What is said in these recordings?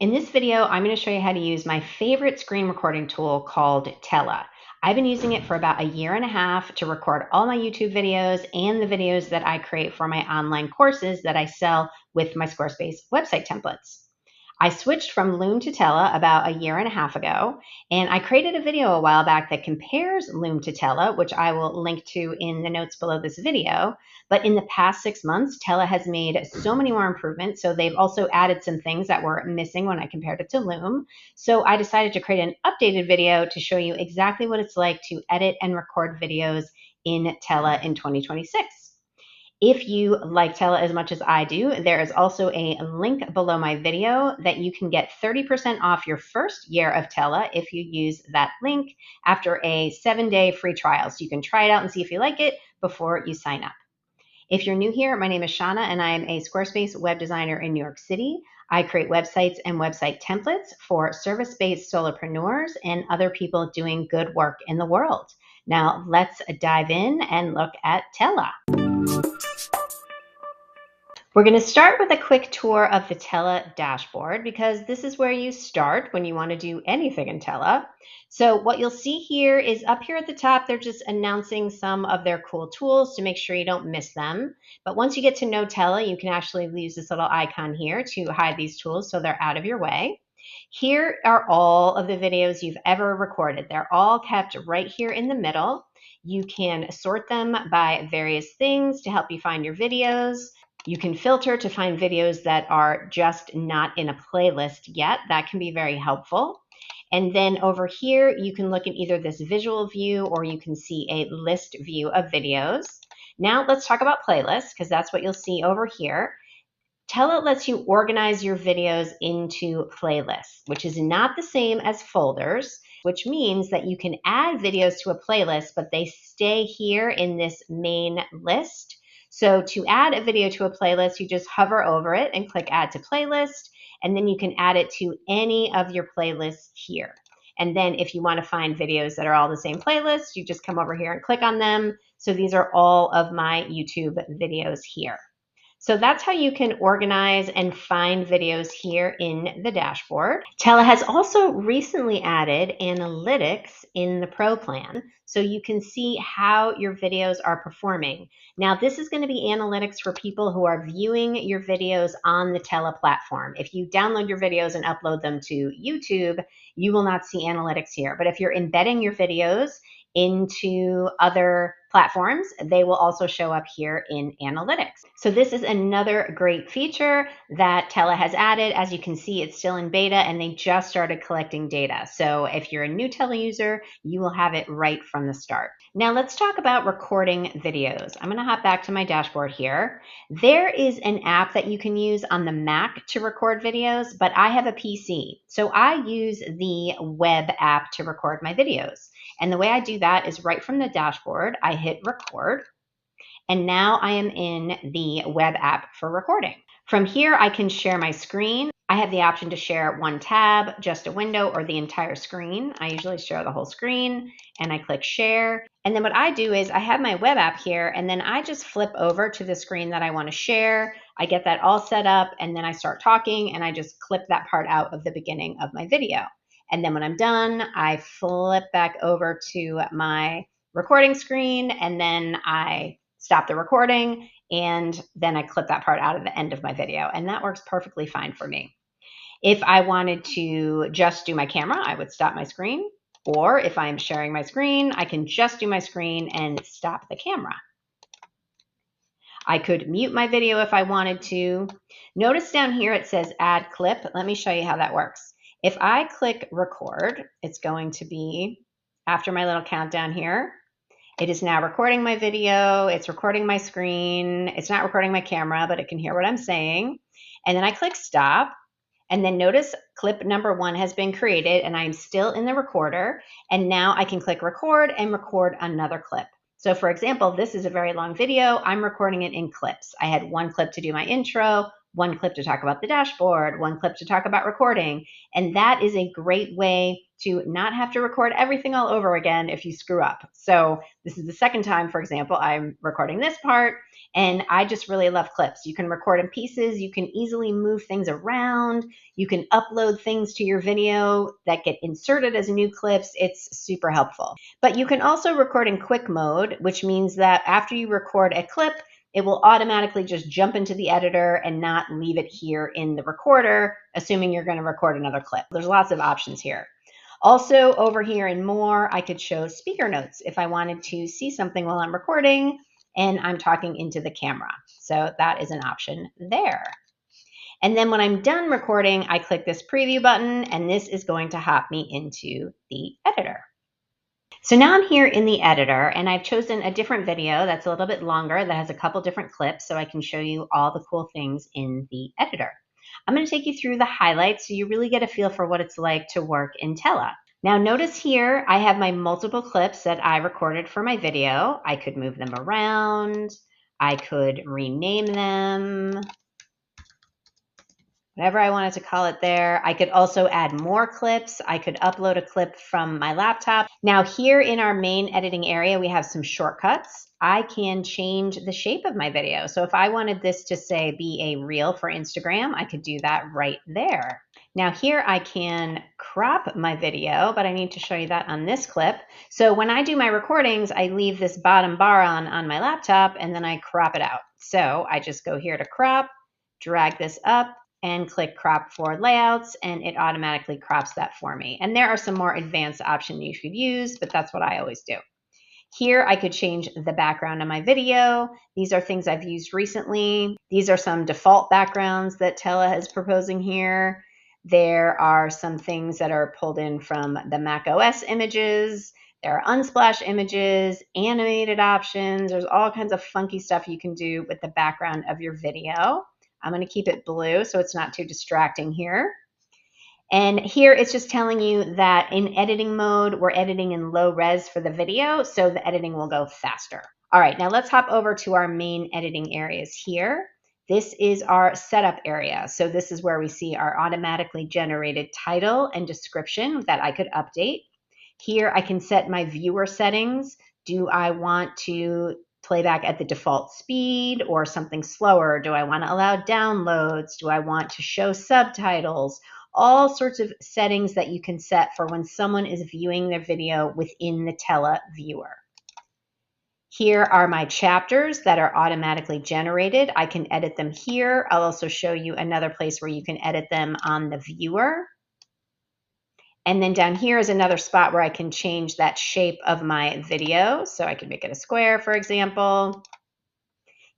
In this video, I'm going to show you how to use my favorite screen recording tool called Tella. I've been using it for about a year and a half to record all my YouTube videos and the videos that I create for my online courses that I sell with my Squarespace website templates. I switched from Loom to Tella about a year and a half ago, and I created a video a while back that compares Loom to Tella, which I will link to in the notes below this video. But in the past 6 months, Tella has made so many more improvements. So they've also added some things that were missing when I compared it to Loom. So I decided to create an updated video to show you exactly what it's like to edit and record videos in Tella in 2026. If you like Tella as much as I do, there is also a link below my video that you can get 30% off your first year of Tella if you use that link after a 7-day free trial. So you can try it out and see if you like it before you sign up. If you're new here, my name is Shauna and I'm a Squarespace web designer in New York City. I create websites and website templates for service-based solopreneurs and other people doing good work in the world. Now let's dive in and look at Tella. We're going to start with a quick tour of the Tella dashboard because this is where you start when you want to do anything in Tella. So what you'll see here is up here at the top, they're just announcing some of their cool tools to make sure you don't miss them. But once you get to know Tella, you can actually use this little icon here to hide these tools so they're out of your way. Here are all of the videos you've ever recorded. They're all kept right here in the middle. You can sort them by various things to help you find your videos. You can filter to find videos that are just not in a playlist yet. That can be very helpful. And then over here, you can look at either this visual view or you can see a list view of videos. Now let's talk about playlists because that's what you'll see over here. Tella lets you organize your videos into playlists, which is not the same as folders, which means that you can add videos to a playlist, but they stay here in this main list. So to add a video to a playlist, you just hover over it and click Add to Playlist, and then you can add it to any of your playlists here. And then if you want to find videos that are all the same playlist, you just come over here and click on them. So these are all of my YouTube videos here. So that's how you can organize and find videos here in the dashboard. Tella has also recently added analytics in the Pro plan, so you can see how your videos are performing. Now, this is going to be analytics for people who are viewing your videos on the Tella platform. If you download your videos and upload them to YouTube, you will not see analytics here. But if you're embedding your videos into other platforms, they will also show up here in analytics. So this is another great feature that Tella has added. As you can see, it's still in beta and they just started collecting data. So if you're a new Tella user, you will have it right from the start. Now let's talk about recording videos. I'm going to hop back to my dashboard here. There is an app that you can use on the Mac to record videos, but I have a PC. So I use the web app to record my videos. And the way I do that is right from the dashboard, I hit record, and now I am in the web app for recording. From here, I can share my screen. I have the option to share one tab, just a window, or the entire screen. I usually share the whole screen, and I click share. And then what I do is I have my web app here, and then I just flip over to the screen that I want to share. I get that all set up, and then I start talking, and I just clip that part out of the beginning of my video. And then when I'm done, I flip back over to my recording screen, and then I stop the recording, and then I clip that part out of the end of my video. And that works perfectly fine for me. If I wanted to just do my camera, I would stop my screen. Or if I'm sharing my screen, I can just do my screen and stop the camera. I could mute my video if I wanted to. Notice down here it says add clip. Let me show you how that works. If I click record, it's going to be after my little countdown here. It is now recording my video. It's recording my screen. It's not recording my camera, but it can hear what I'm saying. And then I click stop. And then notice clip number 1 has been created and I'm still in the recorder. And now I can click record and record another clip. So for example, this is a very long video. I'm recording it in clips. I had one clip to do my intro, one clip to talk about the dashboard, one clip to talk about recording. And that is a great way to not have to record everything all over again if you screw up. So this is the second time, for example, I'm recording this part, and I just really love clips. You can record in pieces, you can easily move things around, you can upload things to your video that get inserted as new clips. It's super helpful. But you can also record in quick mode, which means that after you record a clip, it will automatically just jump into the editor and not leave it here in the recorder, assuming you're going to record another clip. There's lots of options here. Also, over here in More, I could show speaker notes if I wanted to see something while I'm recording and I'm talking into the camera. So that is an option there. And then when I'm done recording, I click this preview button, and this is going to hop me into the editor. So now I'm here in the editor, and I've chosen a different video that's a little bit longer that has a couple different clips so I can show you all the cool things in the editor. I'm going to take you through the highlights so you really get a feel for what it's like to work in Tella. Now notice here I have my multiple clips that I recorded for my video. I could move them around. I could rename them, whatever I wanted to call it there. I could also add more clips. I could upload a clip from my laptop. Now here in our main editing area, we have some shortcuts. I can change the shape of my video. So if I wanted this to say be a reel for Instagram, I could do that right there. Now here I can crop my video, but I need to show you that on this clip. So when I do my recordings, I leave this bottom bar on my laptop and then I crop it out. So I just go here to crop, drag this up, and click crop for layouts, and it automatically crops that for me. And there are some more advanced options you should use, but that's what I always do. Here I could change the background of my video. These are things I've used recently. These are some default backgrounds that Tella is proposing here. There are some things that are pulled in from the Mac OS images. There are unsplash images, animated options. There's all kinds of funky stuff you can do with the background of your video. I'm going to keep it blue so it's not too distracting here. And here it's just telling you that in editing mode, we're editing in low res for the video, so the editing will go faster. All right, now let's hop over to our main editing areas here. This is our setup area. So this is where we see our automatically generated title and description that I could update. Here I can set my viewer settings. Do I want to playback at the default speed or something slower? Do I want to allow downloads? Do I want to show subtitles? All sorts of settings that you can set for when someone is viewing their video within the Tella viewer. Here are my chapters that are automatically generated. I can edit them here. I'll also show you another place where you can edit them on the viewer. And then down here is another spot where I can change that shape of my video. So I can make it a square, for example.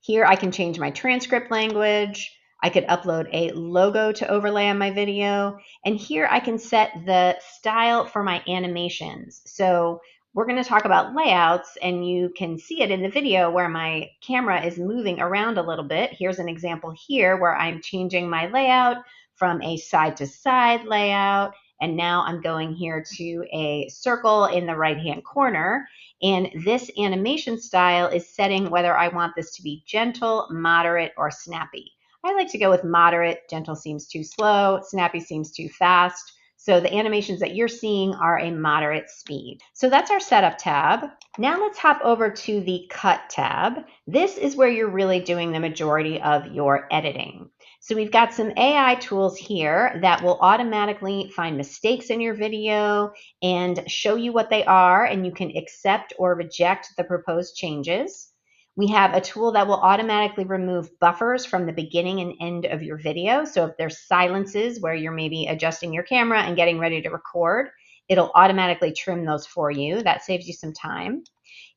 Here I can change my transcript language. I could upload a logo to overlay on my video. And here I can set the style for my animations. So we're going to talk about layouts, and you can see it in the video where my camera is moving around a little bit. Here's an example here where I'm changing my layout from a side-to-side layout. And now I'm going here to a circle in the right-hand corner. And this animation style is setting whether I want this to be gentle, moderate, or snappy. I like to go with moderate. Gentle seems too slow. Snappy seems too fast. So the animations that you're seeing are a moderate speed. So that's our setup tab. Now let's hop over to the cut tab. This is where you're really doing the majority of your editing. So we've got some AI tools here that will automatically find mistakes in your video and show you what they are, and you can accept or reject the proposed changes. We have a tool that will automatically remove buffers from the beginning and end of your video. So if there's silences where you're maybe adjusting your camera and getting ready to record, it'll automatically trim those for you. That saves you some time.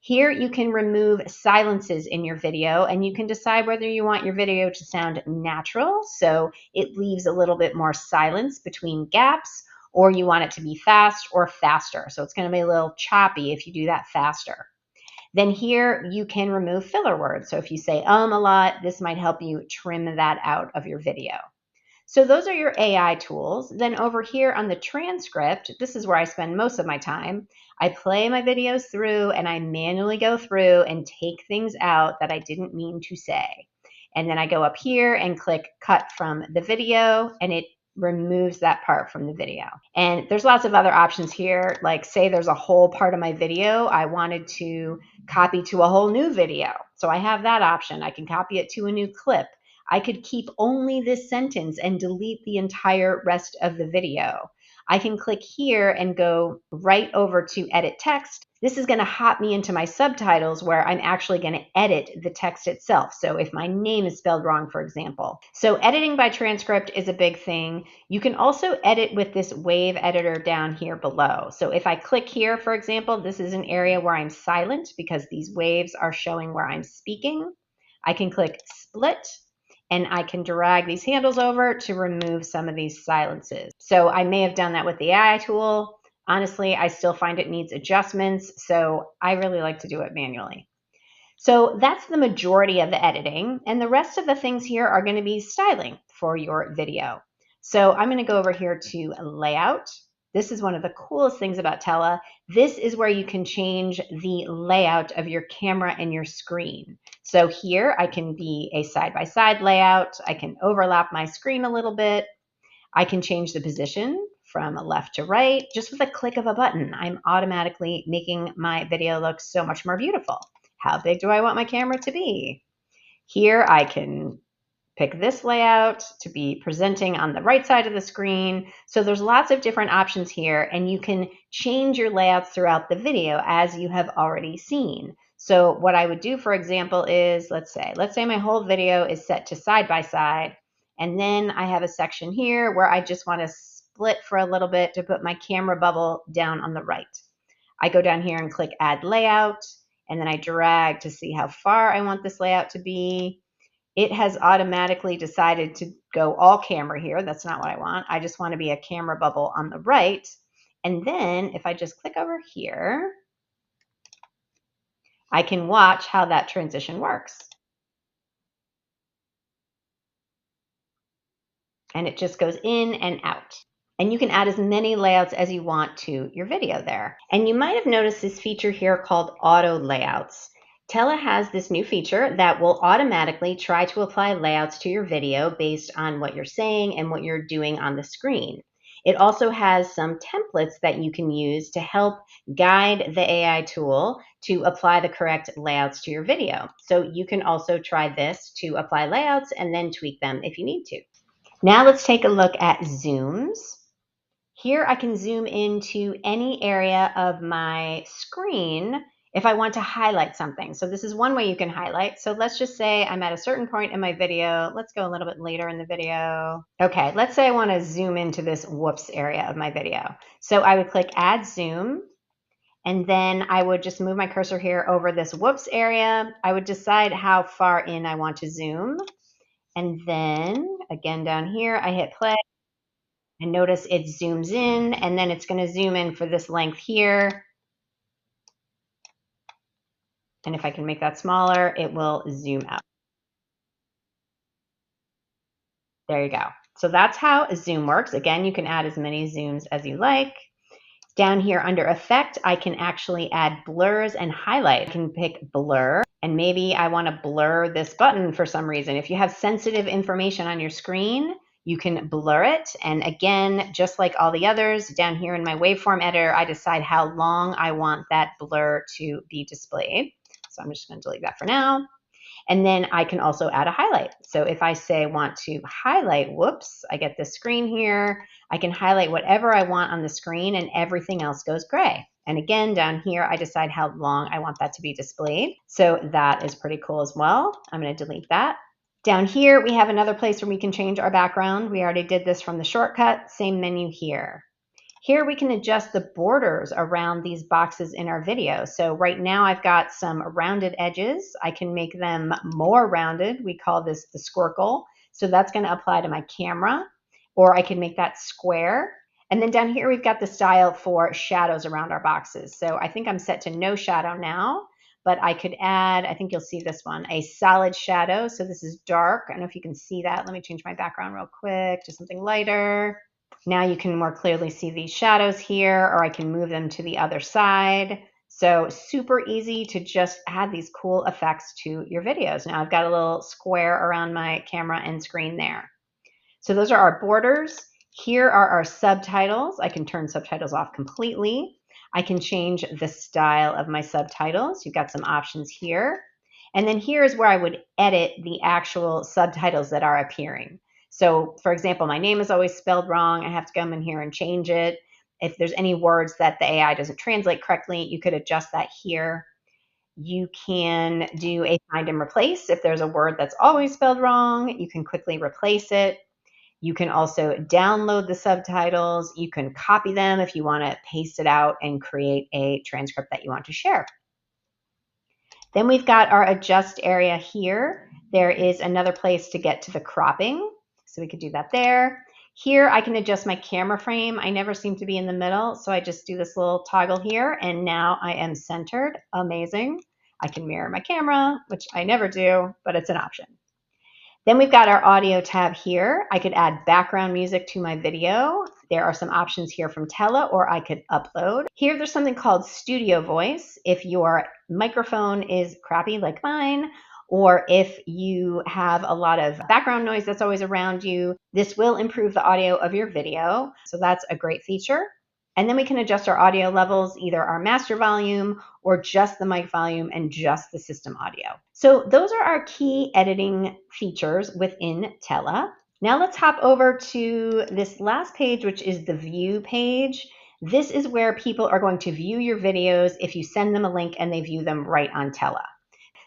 Here you can remove silences in your video, and you can decide whether you want your video to sound natural, so it leaves a little bit more silence between gaps, or you want it to be fast or faster. So it's going to be a little choppy if you do that faster. Then here you can remove filler words. So if you say a lot, this might help you trim that out of your video. So those are your AI tools. Then over here on the transcript, this is where I spend most of my time. I play my videos through and I manually go through and take things out that I didn't mean to say. And then I go up here and click cut from the video, and it removes that part from the video. And there's lots of other options here. Like say there's a whole part of my video I wanted to copy to a whole new video. So I have that option. I can copy it to a new clip. I could keep only this sentence and delete the entire rest of the video. I can click here and go right over to edit text. This is going to hop me into my subtitles where I'm actually going to edit the text itself. So if my name is spelled wrong, for example. So editing by transcript is a big thing. You can also edit with this wave editor down here below. So if I click here, for example, this is an area where I'm silent because these waves are showing where I'm speaking. I can click split, and I can drag these handles over to remove some of these silences. So I may have done that with the AI tool. Honestly, I still find it needs adjustments, so I really like to do it manually. So that's the majority of the editing, and the rest of the things here are going to be styling for your video. So I'm going to go over here to layout. This is one of the coolest things about Tella. This is where you can change the layout of your camera and your screen. So here I can be a side-by-side layout. I can overlap my screen a little bit. I can change the position from left to right just with a click of a button. I'm automatically making my video look so much more beautiful. How big do I want my camera to be? Here I can pick this layout to be presenting on the right side of the screen. So there's lots of different options here, and you can change your layouts throughout the video as you have already seen. So what I would do, for example, is let's say my whole video is set to side by side, and then I have a section here where I just want to split for a little bit to put my camera bubble down on the right. I go down here and click add layout, and then I drag to see how far I want this layout to be. It has automatically decided to go all camera here. That's not what I want. I just want to be a camera bubble on the right. And then if I just click over here, I can watch how that transition works. And it just goes in and out. And you can add as many layouts as you want to your video there. And you might have noticed this feature here called auto layouts. Tella has this new feature that will automatically try to apply layouts to your video based on what you're saying and what you're doing on the screen. It also has some templates that you can use to help guide the AI tool to apply the correct layouts to your video. So you can also try this to apply layouts and then tweak them if you need to. Now let's take a look at zooms. Here I can zoom into any area of my screen if I want to highlight something. So this is one way you can highlight. So let's just say I'm at a certain point in my video. Let's go a little bit later in the video. Okay, let's say I want to zoom into this whoops area of my video. So I would click add zoom, and then I would just move my cursor here over this whoops area. I would decide how far in I want to zoom. And then again down here, I hit play. And notice it zooms in, and then it's going to zoom in for this length here. And if I can make that smaller, it will zoom out. There you go. So that's how a zoom works. Again, you can add as many zooms as you like. Down here under effect, I can actually add blurs and highlight. I can pick blur, and maybe I want to blur this button for some reason. If you have sensitive information on your screen, you can blur it. And again, just like all the others, down here in my waveform editor, I decide how long I want that blur to be displayed. So I'm just going to delete that for now. And then I can also add a highlight. So if I say want to highlight, whoops, I get this screen here. I can highlight whatever I want on the screen and everything else goes gray. And again, down here, I decide how long I want that to be displayed. So that is pretty cool as well. I'm going to delete that. Down here, we have another place where we can change our background. We already did this from the shortcut, same menu here. Here we can adjust the borders around these boxes in our video. So right now I've got some rounded edges. I can make them more rounded. We call this the squircle. So that's going to apply to my camera, or I can make that square. And then down here we've got the style for shadows around our boxes. So I think I'm set to no shadow now, but I could add, I think you'll see this one, a solid shadow. So this is dark. I don't know if you can see that. Let me change my background real quick to something lighter. Now you can more clearly see these shadows here, or I can move them to the other side. So super easy to just add these cool effects to your videos. Now I've got a little square around my camera and screen there. So those are our borders. Here are our subtitles. I can turn subtitles off completely. I can change the style of my subtitles. You've got some options here. And then here is where I would edit the actual subtitles that are appearing. So for example, my name is always spelled wrong. I have to come in here and change it. If there's any words that the AI doesn't translate correctly, you could adjust that here. You can do a find and replace. If there's a word that's always spelled wrong, you can quickly replace it. You can also download the subtitles. You can copy them if you want to paste it out and create a transcript that you want to share. Then we've got our adjust area here. There is another place to get to the cropping. So we could do that there. Here I can adjust my camera frame. I never seem to be in the middle, so I just do this little toggle here, and now I am centered. Amazing. I can mirror my camera, which I never do, but it's an option. Then we've got our audio tab here. I could add background music to my video. There are some options here from Tella, or I could upload. Here there's something called Studio Voice. If your microphone is crappy like mine, or if you have a lot of background noise that's always around you, this will improve the audio of your video. So that's a great feature. And then we can adjust our audio levels, either our master volume or just the mic volume and just the system audio. So those are our key editing features within Tella. Now let's hop over to this last page, which is the view page. This is where people are going to view your videos if you send them a link and they view them right on Tella.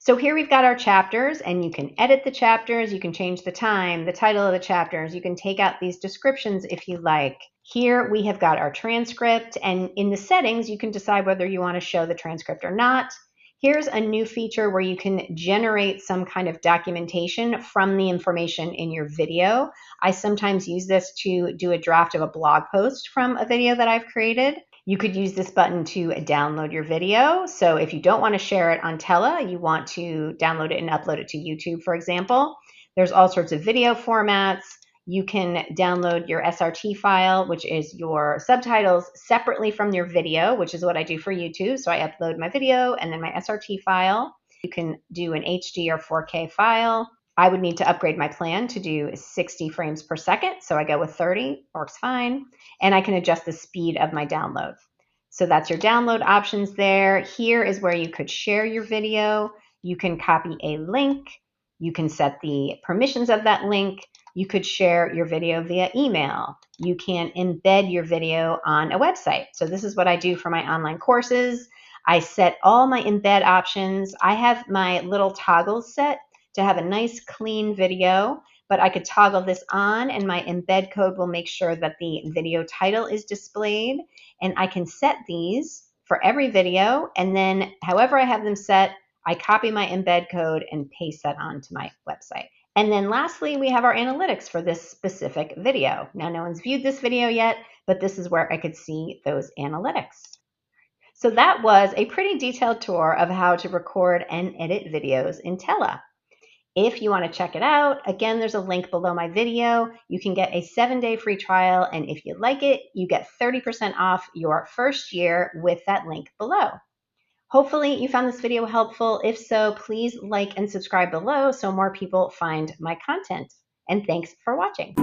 So here we've got our chapters, and you can edit the chapters, you can change the time, the title of the chapters, you can take out these descriptions if you like. Here we have got our transcript, and in the settings you can decide whether you want to show the transcript or not. Here's a new feature where you can generate some kind of documentation from the information in your video. I sometimes use this to do a draft of a blog post from a video that I've created. You could use this button to download your video. So if you don't want to share it on Tella, you want to download it and upload it to YouTube, for example. There's all sorts of video formats. You can download your SRT file, which is your subtitles, separately from your video, which is what I do for YouTube. So I upload my video and then my SRT file. You can do an HD or 4K file. I would need to upgrade my plan to do 60 frames per second, so I go with 30, works fine. And I can adjust the speed of my download. So that's your download options there. Here is where you could share your video. You can copy a link. You can set the permissions of that link. You could share your video via email. You can embed your video on a website. So this is what I do for my online courses. I set all my embed options. I have my little toggles set to have a nice clean video, but I could toggle this on and my embed code will make sure that the video title is displayed, and I can set these for every video, and then however I have them set, I copy my embed code and paste that onto my website. And then lastly, we have our analytics for this specific video. Now, no one's viewed this video yet, but this is where I could see those analytics. So that was a pretty detailed tour of how to record and edit videos in Tella. If you want to check it out, again, there's a link below my video. You can get a 7-day free trial, and if you like it, you get 30% off your first year with that link below. Hopefully you found this video helpful. If so, please like and subscribe below so more people find my content. And thanks for watching.